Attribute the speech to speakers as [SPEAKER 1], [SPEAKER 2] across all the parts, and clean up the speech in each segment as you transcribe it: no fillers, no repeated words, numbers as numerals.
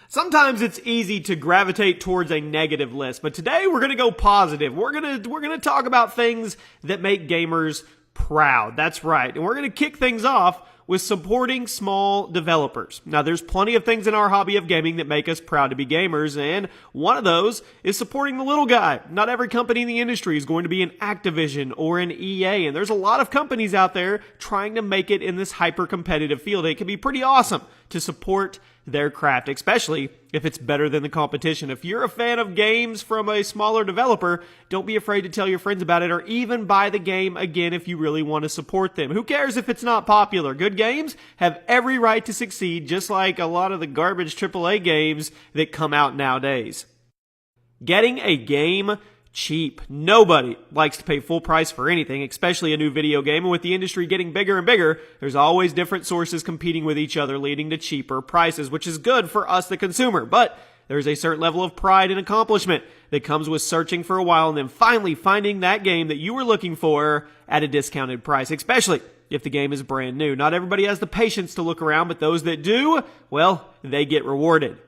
[SPEAKER 1] Sometimes it's easy to gravitate towards a negative list, but today we're going to go positive. We're going to talk about things that make gamers proud. That's right. And we're going to kick things off with supporting small developers. Now, there's plenty of things in our hobby of gaming that make us proud to be gamers, and one of those is supporting the little guy. Not every company in the industry is going to be an Activision or an EA, and there's a lot of companies out there trying to make it in this hyper-competitive field. It can be pretty awesome to support their craft, especially if it's better than the competition. If you're a fan of games from a smaller developer, don't be afraid to tell your friends about it or even buy the game again if you really want to support them. Who cares if it's not popular? Good games have every right to succeed, just like a lot of the garbage AAA games that come out nowadays. Getting a game cheap. Nobody likes to pay full price for anything, especially a new video game. And with the industry getting bigger and bigger, there's always different sources competing with each other, leading to cheaper prices, which is good for us, the consumer. But there's a certain level of pride and accomplishment that comes with searching for a while and then finally finding that game that you were looking for at a discounted price, especially if the game is brand new. Not everybody has the patience to look around, but those that do, well, they get rewarded.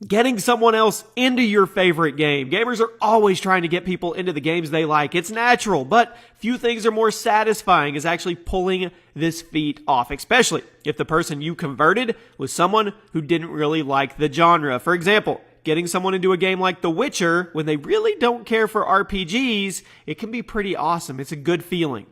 [SPEAKER 1] Getting someone else into your favorite game. Gamers are always trying to get people into the games they like. It's natural, but few things are more satisfying as actually pulling this feat off, especially if the person you converted was someone who didn't really like the genre. For example, getting someone into a game like The Witcher when they really don't care for RPGs, it can be pretty awesome. It's a good feeling.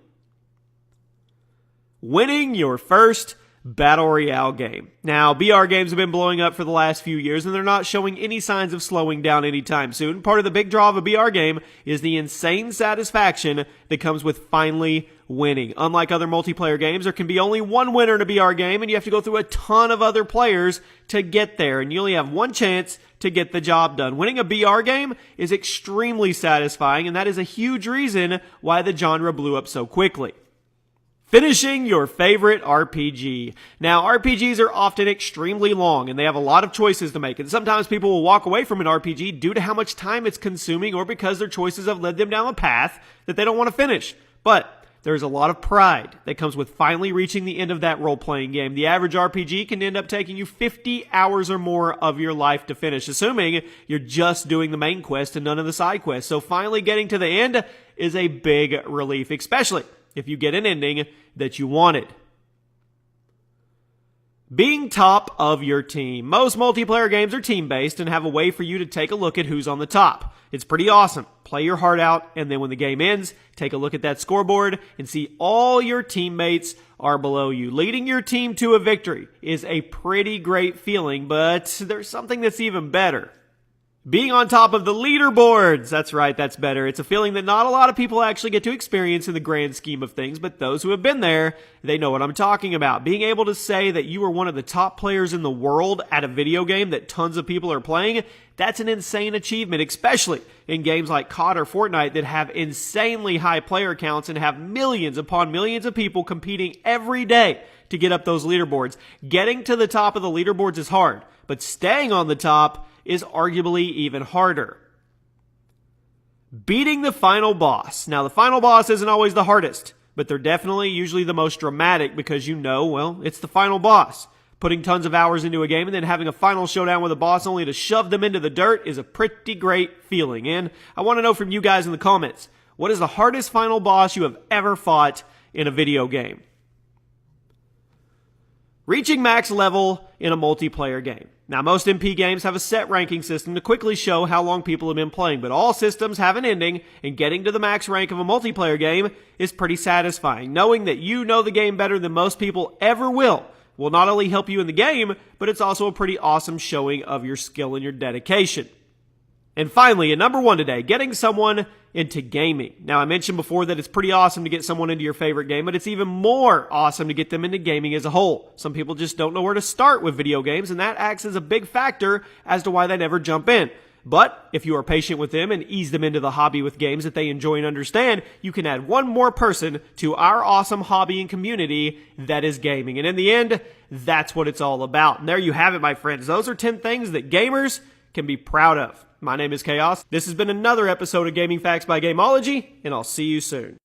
[SPEAKER 1] Winning your first Battle Royale game. Now, BR games have been blowing up for the last few years, and they're not showing any signs of slowing down anytime soon. Part of the big draw of a BR game is the insane satisfaction that comes with finally winning. Unlike other multiplayer games, there can be only one winner in a BR game, and you have to go through a ton of other players to get there, and you only have one chance to get the job done. Winning a BR game is extremely satisfying, and that is a huge reason why the genre blew up so quickly. Finishing your favorite RPG. Now, RPGs are often extremely long, and they have a lot of choices to make, and sometimes people will walk away from an RPG due to how much time it's consuming or because their choices have led them down a path that they don't want to finish. But there's a lot of pride that comes with finally reaching the end of that role-playing game. The average RPG can end up taking you 50 hours or more of your life to finish, assuming you're just doing the main quest and none of the side quests. So finally getting to the end is a big relief, especially if you get an ending that you wanted. Being top of your team. Most multiplayer games are team-based and have a way for you to take a look at who's on the top. It's pretty awesome. Play your heart out, and then when the game ends, take a look at that scoreboard and see all your teammates are below you. Leading your team to a victory is a pretty great feeling, but there's something that's even better. Being on top of the leaderboards. That's right, that's better. It's a feeling that not a lot of people actually get to experience in the grand scheme of things, but those who have been there, they know what I'm talking about. Being able to say that you are one of the top players in the world at a video game that tons of people are playing, that's an insane achievement, especially in games like COD or Fortnite that have insanely high player counts and have millions upon millions of people competing every day to get up those leaderboards. Getting to the top of the leaderboards is hard, but staying on the top is arguably even harder. Beating the final boss. Now, the final boss isn't always the hardest, but they're definitely usually the most dramatic because you know, well, it's the final boss. Putting tons of hours into a game and then having a final showdown with a boss only to shove them into the dirt is a pretty great feeling. And I want to know from you guys in the comments, what is the hardest final boss you have ever fought in a video game? Reaching max level in a multiplayer game. Now, most MP games have a set ranking system to quickly show how long people have been playing, but all systems have an ending, and getting to the max rank of a multiplayer game is pretty satisfying. Knowing that you know the game better than most people ever will not only help you in the game, but it's also a pretty awesome showing of your skill and your dedication. And finally, at number 1 today, getting someone into gaming. Now, I mentioned before that it's pretty awesome to get someone into your favorite game, but it's even more awesome to get them into gaming as a whole. Some people just don't know where to start with video games, and that acts as a big factor as to why they never jump in. But if you are patient with them and ease them into the hobby with games that they enjoy and understand, you can add one more person to our awesome hobby and community that is gaming. And in the end, that's what it's all about. And there you have it, my friends. Those are 10 things that gamers can be proud of. My name is Chaos. This has been another episode of Gaming Facts by Gameology, and I'll see you soon.